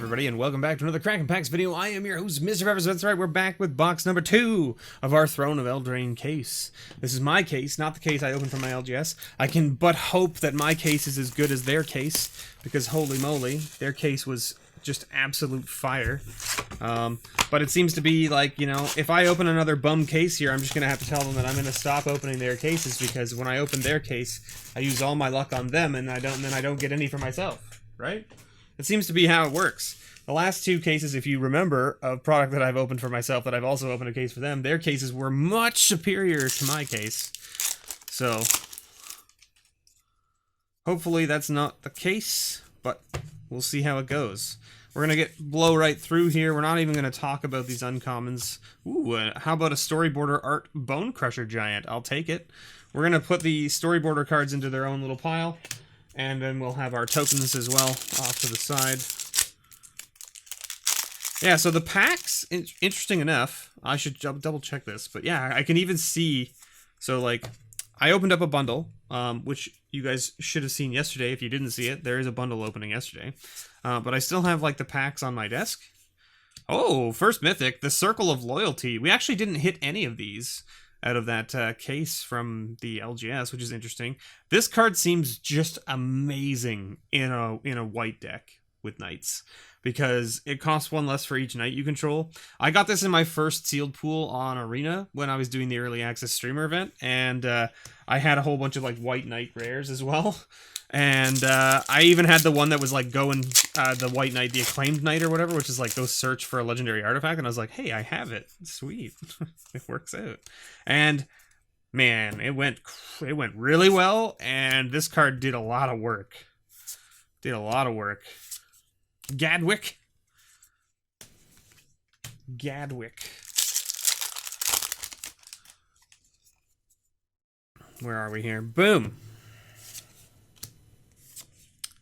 everybody, and welcome back to another Crackin' Packs video. I am your host, MrBevers. That's right, we're back with box number 2 of our Throne of Eldraine case. This is my case, not the case I opened from my LGS. I can but hope that my case is as good as their case, because holy moly, their case was just absolute fire. But it seems to be like, you know, if I open another bum case here, I'm just going to have to tell them that I'm going to stop opening their cases, because when I open their case, I use all my luck on them, and then I don't get any for myself, right? It seems to be how it works. The last 2 cases, if you remember, of product that I've opened for myself, that I've also opened a case for them, their cases were much superior to my case. So, hopefully that's not the case, but we'll see how it goes. We're going to blow right through here. We're not even going to talk about these uncommons. Ooh, how about a Storyboarder Art Bone Crusher Giant? I'll take it. We're going to put the Storyboarder cards into their own little pile. And then we'll have our tokens as well off to the side. Yeah, so the packs, interesting enough, I should double check this, but yeah, I can even see, so like, I opened up a bundle, which you guys should have seen yesterday. If you didn't see it, there is a bundle opening yesterday. But I still have like the packs on my desk. Oh, first mythic, the Circle of Loyalty. We actually didn't hit any of these out of that case from the LGS, which is interesting. This card seems just amazing in a white deck with knights, because it costs 1 less for each knight you control. I got this in my first sealed pool on Arena when I was doing the early access streamer event, and I had a whole bunch of like white knight rares as well. And I even had the one that was like going the white knight, the acclaimed knight or whatever, which is like go search for a legendary artifact. And I was like, hey, I have it. Sweet. It works out. And man, it went really well. And this card did a lot of work. Gadwick. Where are we here? Boom.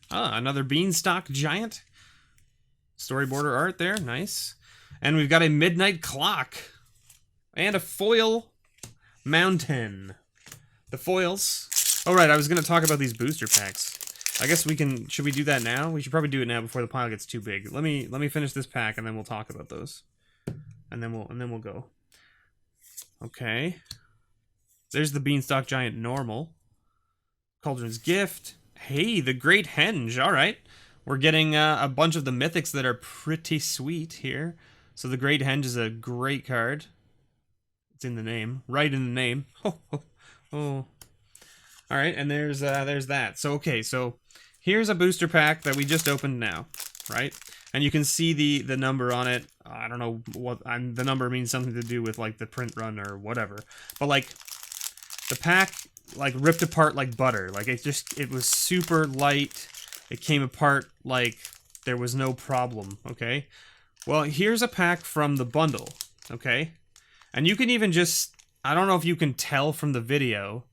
Ah, another Beanstalk Giant. Storyboarder art there, nice. And we've got a Midnight Clock. And a Foil Mountain. The foils. Oh right, I was going to talk about these booster packs. I guess we can, should we do that now? We should probably do it now before the pile gets too big. Let me finish this pack and then we'll talk about those. And then we'll go. Okay. There's the Beanstalk Giant normal. Cauldron's Gift. Hey, the Great Henge. All right. We're getting a bunch of the mythics that are pretty sweet here. So the Great Henge is a great card. It's in the name. Right in the name. Oh. All right, and there's that. So, okay, so here's a booster pack that we just opened now, right? And you can see the number on it. I don't know what... the number means something to do with, like, the print run or whatever. But, like, the pack... like ripped apart like butter. Like it was super light. It came apart like there was no problem, okay? Well, here's a pack from the bundle, okay? And you can even just, I don't know if you can tell from the video,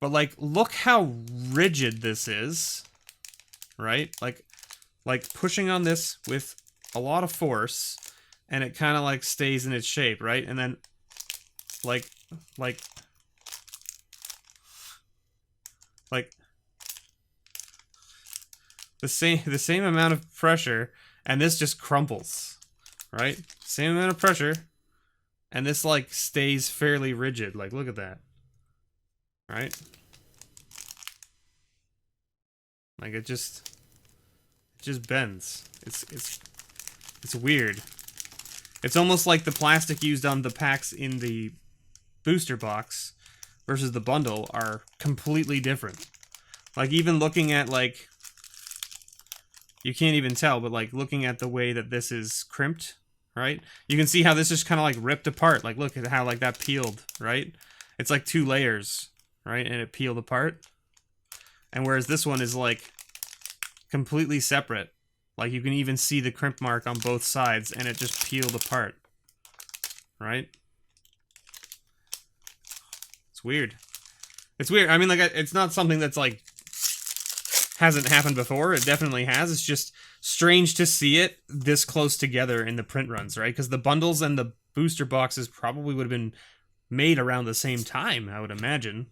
but like look how rigid this is, right? Like pushing on this with a lot of force and it kind of like stays in its shape, right? And then like the same amount of pressure, and this just crumples, right? Same amount of pressure, and this like stays fairly rigid. Like, look at that, right? Like it just bends. It's weird. It's almost like the plastic used on the packs in the booster box versus the bundle are completely different. Like, even looking at, like, you can't even tell, but, like, looking at the way that this is crimped, right? You can see how this is kind of, like, ripped apart. Like, look at how, like, that peeled, right? It's, like, 2 layers, right? And it peeled apart. And whereas this one is, like, completely separate. Like, you can even see the crimp mark on both sides, and it just peeled apart, right? It's weird. It's weird. I mean, like, it's not something that's, like, hasn't happened before. It definitely has. It's just strange to see it this close together in the print runs, right? Because the bundles and the booster boxes probably would have been made around the same time, I would imagine.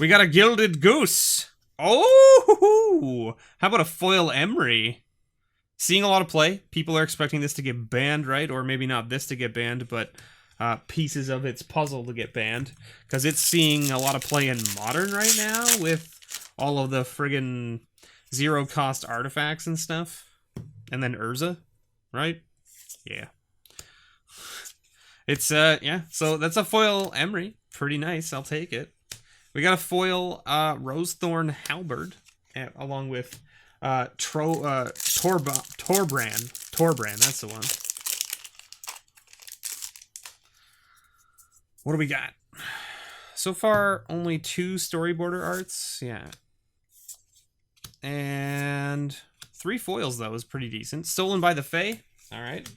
We got a Gilded Goose. Oh! How about a foil Emery? Seeing a lot of play. People are expecting this to get banned, right? Or maybe not this to get banned, but pieces of its puzzle to get banned. Because it's seeing a lot of play in Modern right now with all of the friggin' zero-cost artifacts and stuff. And then Urza, right? Yeah. It's, yeah. So that's a foil Emery. Pretty nice. I'll take it. We got a foil Rosethorn Halberd, along with Torbrand. Torbrand, that's the one. What do we got? So far, only 2 storyboarder arts. Yeah. And 3 foils, though, is pretty decent. Stolen by the Fae. All right.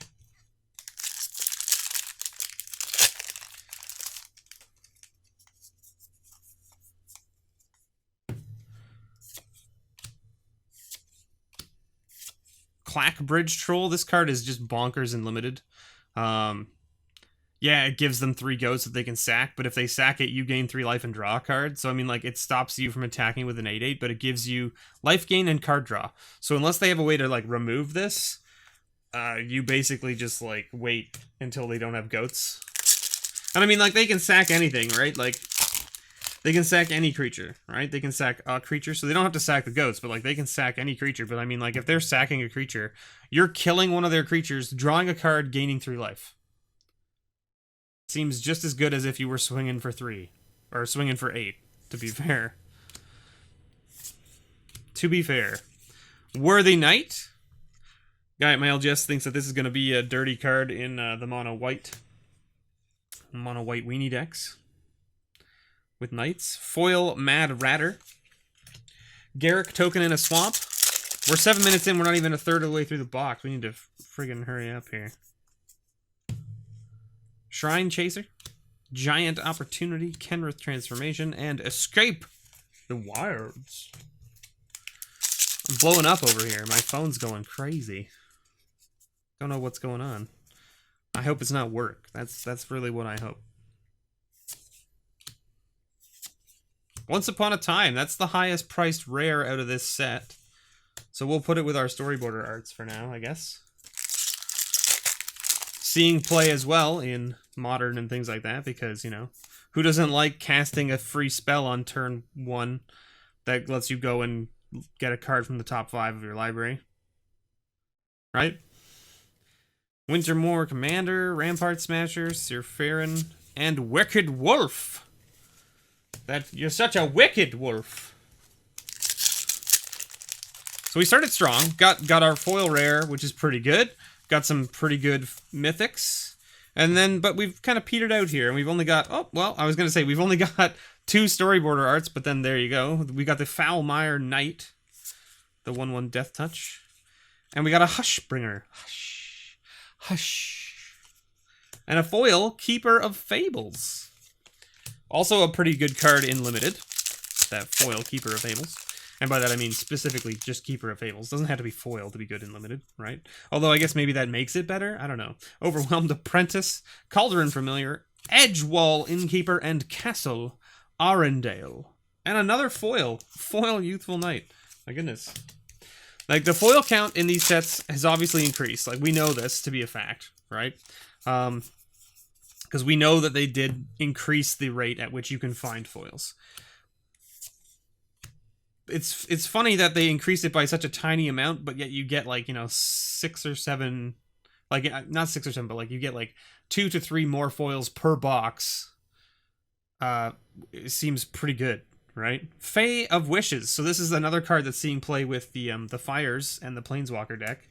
Clack Bridge Troll. This card is just bonkers and limited. Yeah, it gives them 3 goats that they can sack, but if they sack it, you gain 3 life and draw a card. So, I mean, like, it stops you from attacking with an 8/8, but it gives you life gain and card draw. So unless they have a way to, like, remove this, you basically just, like, wait until they don't have goats. And I mean, like, they can sack anything, right? Like, they can sack any creature, right? They can sack a creature, so they don't have to sack the goats, but, like, they can sack any creature. But, I mean, like, if they're sacking a creature, you're killing one of their creatures, drawing a card, gaining 3 life. Seems just as good as if you were swinging for 3. Or swinging for 8, to be fair. To be fair. Worthy Knight. Guy at my LGS thinks that this is going to be a dirty card in the mono-white weenie decks. With Knights. Foil Mad Ratter. Garrick token in a swamp. We're 7 minutes in, we're not even a third of the way through the box. We need to friggin' hurry up here. Shrine Chaser, Giant Opportunity, Kenrith Transformation, and Escape the Wilds. I'm blowing up over here. My phone's going crazy. Don't know what's going on. I hope it's not work. That's really what I hope. Once Upon a Time. That's the highest priced rare out of this set. So we'll put it with our storyboarder arts for now, I guess. Seeing play as well in Modern and things like that, because, you know, who doesn't like casting a free spell on turn 1 that lets you go and get a card from the top 5 of your library? Right? Wintermoor Commander, Rampart Smasher, Sir Farron, and Wicked Wolf. That you're such a wicked wolf. So we started strong, got our foil rare, which is pretty good. Got some pretty good mythics. And then, but we've kind of petered out here. And we've only got, oh, well, I was going to say, we've only got 2 storyboarder arts, but then there you go. We got the Foulmire Knight, the 1/1 Death Touch. And we got a Hushbringer. Hush. Hush. And a foil Keeper of Fables. Also a pretty good card in Limited. That foil Keeper of Fables. And by that I mean specifically just Keeper of Fables. Doesn't have to be foil to be good in Limited, right? Although I guess maybe that makes it better. I don't know. Overwhelmed Apprentice, Cauldron Familiar, Edgewall Innkeeper, and Castle Arendelle. And another foil. Foil Youthful Knight. My goodness. Like, the foil count in these sets has obviously increased. Like, we know this to be a fact, right? Because we know that they did increase the rate at which you can find foils. It's funny that they increased it by such a tiny amount, but yet you get, like, you know, 6 or 7, like, not 6 or 7, but, like, you get, like, 2 to 3 more foils per box. It seems pretty good, right? Fae of Wishes. So this is another card that's seeing play with the Fires and the Planeswalker deck.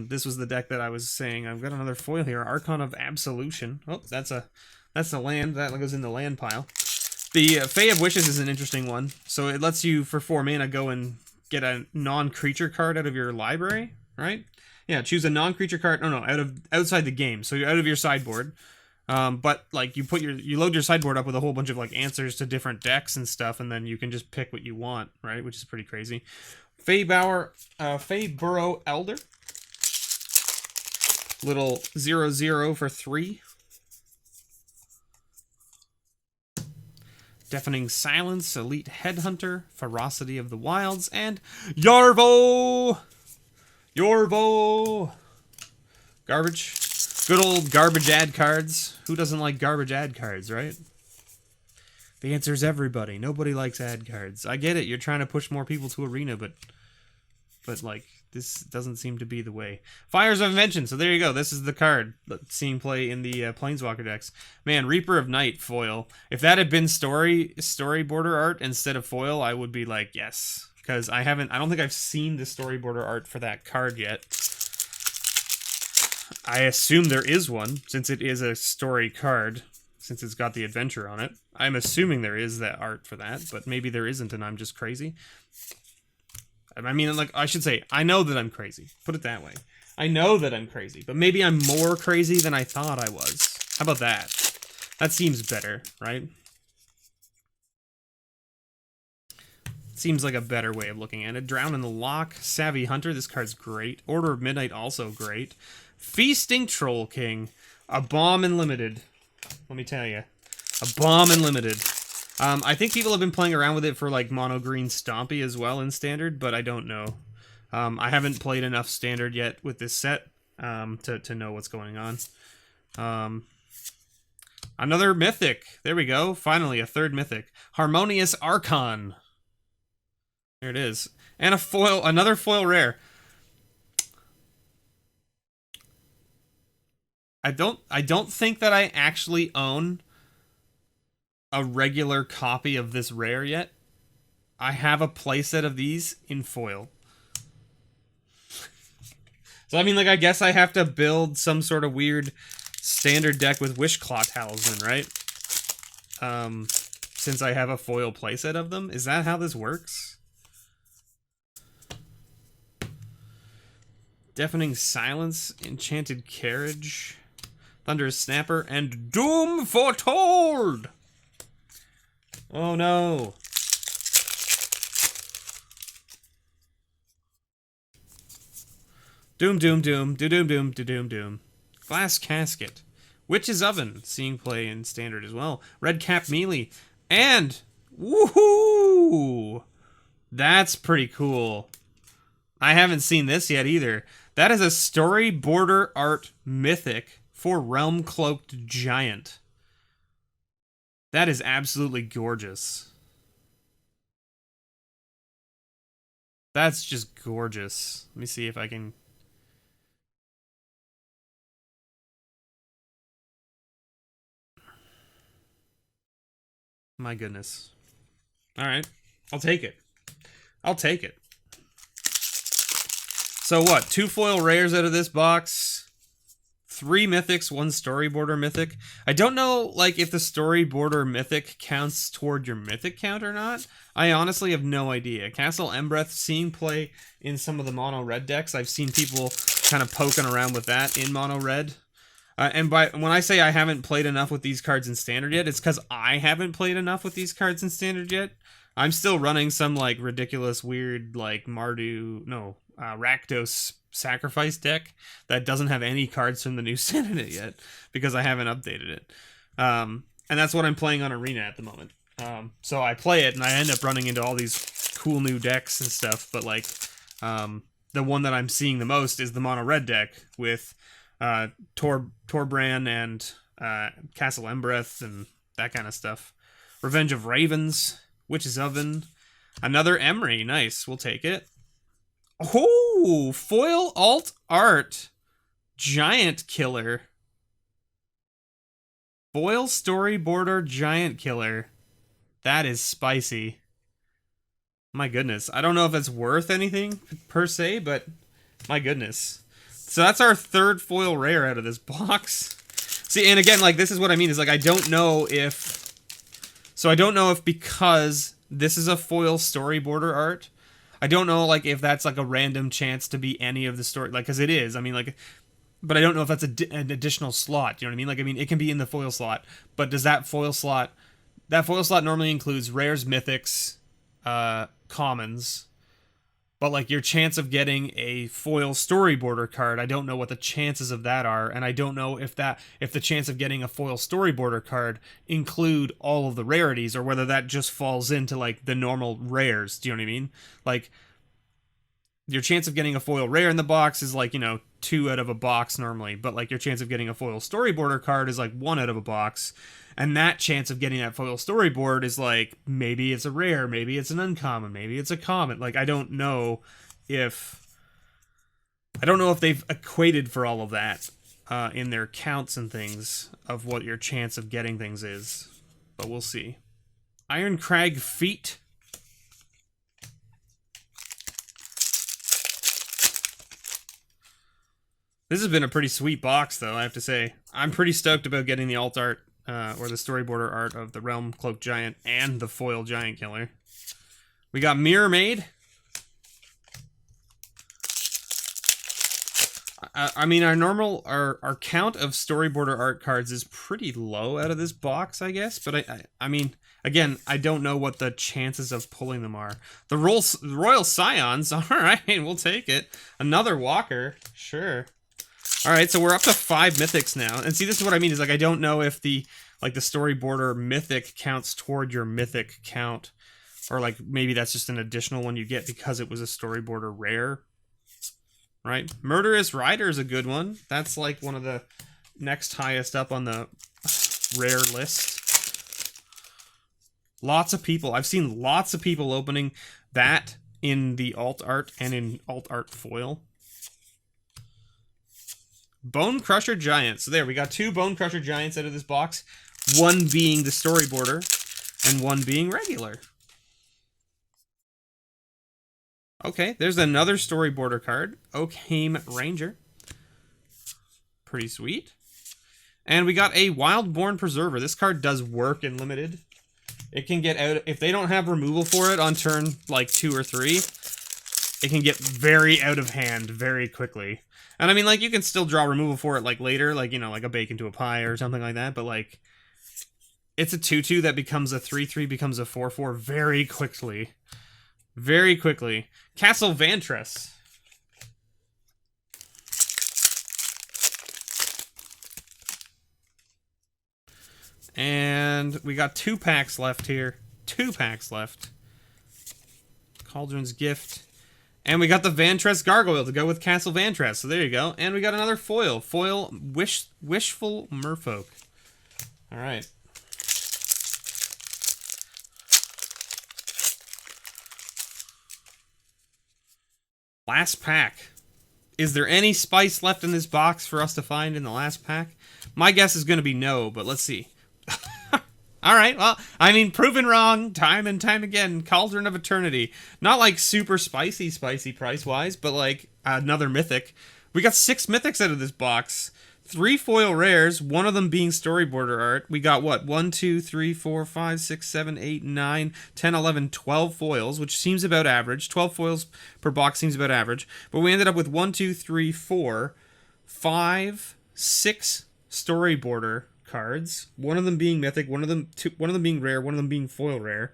This was the deck that I was saying. I've got another foil here. Archon of Absolution. Oh, that's a land. That goes in the land pile. The Fae of Wishes is an interesting one. So it lets you, for 4 mana, go and get a non-creature card out of your library, right? Yeah, choose a non-creature card. Oh, no, outside the game. So you're out of your sideboard. But, like, you load your sideboard up with a whole bunch of, like, answers to different decks and stuff, and then you can just pick what you want, right? Which is pretty crazy. Fae Burrow Elder. Little 0/0 for 3. Deafening Silence, Elite Headhunter, Ferocity of the Wilds, and Yarvo! Yorvo! Garbage. Good old garbage ad cards. Who doesn't like garbage ad cards, right? The answer is everybody. Nobody likes ad cards. I get it. You're trying to push more people to Arena, but like, this doesn't seem to be the way. Fires of Invention. So there you go. This is the card seeing play in the Planeswalker decks. Man, Reaper of Night foil. If that had been story border art instead of foil, I would be like, yes. Because I don't think I've seen the story border art for that card yet. I assume there is one, since it is a story card, since it's got the adventure on it. I'm assuming there is that art for that, but maybe there isn't and I'm just crazy. I mean, like, I should say, I know that I'm crazy. Put it that way. I know that I'm crazy, but maybe I'm more crazy than I thought I was. How about that? That seems better, right? Seems like a better way of looking at it. Drown in the Lock, Savvy Hunter, this card's great. Order of Midnight, also great. Feasting Troll King, a bomb in limited. Let me tell you, a bomb in limited. I think people have been playing around with it for like mono green Stompy as well in Standard, but I don't know. I haven't played enough Standard yet with this set to know what's going on. Another Mythic. There we go. Finally, a third Mythic. Harmonious Archon. There it is. And a foil, another foil rare. I don't think that I actually own a regular copy of this rare yet. I have a playset of these in foil. So I mean, like, I guess I have to build some sort of weird Standard deck with Wishclaw Talisman, right? Since I have a foil playset of them. Is that how this works? Deafening Silence, Enchanted Carriage, Thunderous Snapper, and Doom Foretold! Oh no. Doom, doom, doom, doom, doom, doom, doom. Glass Casket. Witch's Oven, seeing play in Standard as well. Red Cap Melee. And, woohoo! That's pretty cool. I haven't seen this yet either. That is a story border art mythic for Realm Cloaked Giant. That is absolutely gorgeous. That's just gorgeous. Let me see if I can... My goodness. Alright. I'll take it. I'll take it. So what? 2 foil rares out of this box. 3 mythics, 1 story border mythic. I don't know, like, if the story border mythic counts toward your mythic count or not. I honestly have no idea. Castle Embereth, seeing play in some of the mono red decks. I've seen people kind of poking around with that in mono red. And when I say I haven't played enough with these cards in Standard yet, it's because I haven't played enough with these cards in Standard yet. I'm still running some, like, ridiculous, weird, like, Rakdos Sacrifice deck that doesn't have any cards from the new set in it yet because I haven't updated it. And that's what I'm playing on Arena at the moment. So I play it and I end up running into all these cool new decks and stuff, but like the one that I'm seeing the most is the mono red deck with Torbran and Castle Embereth and that kind of stuff. Revenge of Ravens, Witch's Oven, another Emery, nice, we'll take it. Oh, foil alt art, Giant Killer. Foil story border Giant Killer. That is spicy. My goodness. I don't know if it's worth anything per se, but my goodness. So that's our 3rd foil rare out of this box. See, and again, like, this is what I mean, is like, I don't know if... So I don't know if because this is a foil story border art, I don't know, like, if that's, like, a random chance to be any of the story, like, because it is, I mean, like, but I don't know if that's an additional slot, you know what I mean? Like, I mean, it can be in the foil slot, but does that foil slot normally includes rares, mythics, commons, But like your chance of getting a foil storyboarder card, I don't know what the chances of that are, and I don't know if the chance of getting a foil storyboarder card include all of the rarities, or whether that just falls into like the normal rares. Do you know what I mean? Like your chance of getting a foil rare in the box is like, 2 out of a box normally, but like your chance of getting a foil storyboarder card is like 1 out of a box. And that chance of getting that foil storyboard is like, maybe it's a rare, maybe it's an uncommon, maybe it's a common. Like, I don't know if they've equated for all of that in their counts and things of what your chance of getting things is. But we'll see. Iron Crag Feet. This has been a pretty sweet box, though, I have to say. I'm pretty stoked about getting the alt art, or the storyboarder art of the Realm Cloak Giant and the foil Giant Killer. We got Mirror Maid. I mean, our count of storyboarder art cards is pretty low out of this box, I guess. But I mean, again, I don't know what the chances of pulling them are. The Royal Scions, all right, we'll take it. Another Walker, sure. All right, so we're up to 5 mythics now. And see, this is what I mean, is like I don't know if the storyboarder mythic counts toward your mythic count, or like maybe that's just an additional one you get because it was a storyboarder rare. Right? Murderous Rider is a good one. That's like one of the next highest up on the rare list. Lots of people. I've seen lots of people opening that in the alt art and in alt art foil. Bone Crusher Giant. So there, we got 2 Bone Crusher Giants out of this box. One being the storyboarder, and one being regular. Okay, there's another storyboarder card. Oakhame Ranger. Pretty sweet. And we got a Wildborn Preserver. This card does work in Limited. It can get out, if they don't have removal for it on turn like 2 or 3, it can get very out of hand very quickly. And I mean, like, you can still draw removal for it, like, later, like, like a Bacon to a Pie or something like that, but, like, it's a 2/2 that becomes a 3/3, becomes a 4/4 very quickly. Very quickly. Castle Vantress. And we got 2 packs left here. 2 packs left. Cauldron's Gift. And we got the Vantress Gargoyle to go with Castle Vantress. So there you go. And we got another foil. Foil Wishful Merfolk. All right. Last pack. Is there any spice left in this box for us to find in the last pack? My guess is going to be no, but let's see. All right, well, I mean, proven wrong time and time again. Cauldron of Eternity. Not like super spicy price-wise, but like another mythic. We got 6 mythics out of this box. 3 foil rares, one of them being storyboarder art. We got what? 1, 2, 3, 4, 5, 6, 7, 8, 9, 10, 11, 12 foils, which seems about average. 12 foils per box seems about average. But we ended up with 1, 2, 3, 4, 5, 6 storyboarder cards. One of them being mythic, one of them being rare, one of them being foil rare.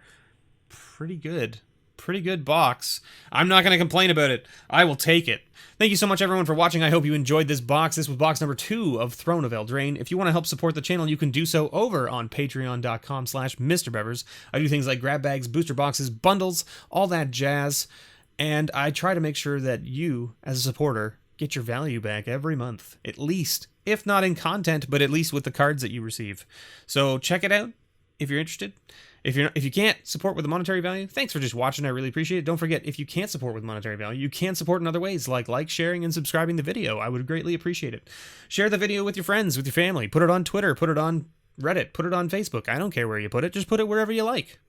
Pretty good. Pretty good box. I'm not going to complain about it. I will take it. Thank you so much, everyone, for watching. I hope you enjoyed this box. This was box number 2 of Throne of Eldraine. If you want to help support the channel, you can do so over on patreon.com/MrBevers. I do things like grab bags, booster boxes, bundles, all that jazz. And I try to make sure that you, as a supporter, get your value back every month. At least, if not in content, but at least with the cards that you receive. So check it out if you're interested. If you can't support with a monetary value, thanks for just watching. I really appreciate it. Don't forget, if you can't support with monetary value, you can support in other ways, like sharing and subscribing the video. I would greatly appreciate it. Share the video with your friends, with your family. Put it on Twitter. Put it on Reddit. Put it on Facebook. I don't care where you put it. Just put it wherever you like.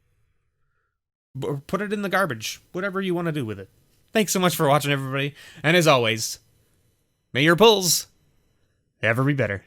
Or put it in the garbage. Whatever you want to do with it. Thanks so much for watching, everybody. And as always, may your pulls ever be better.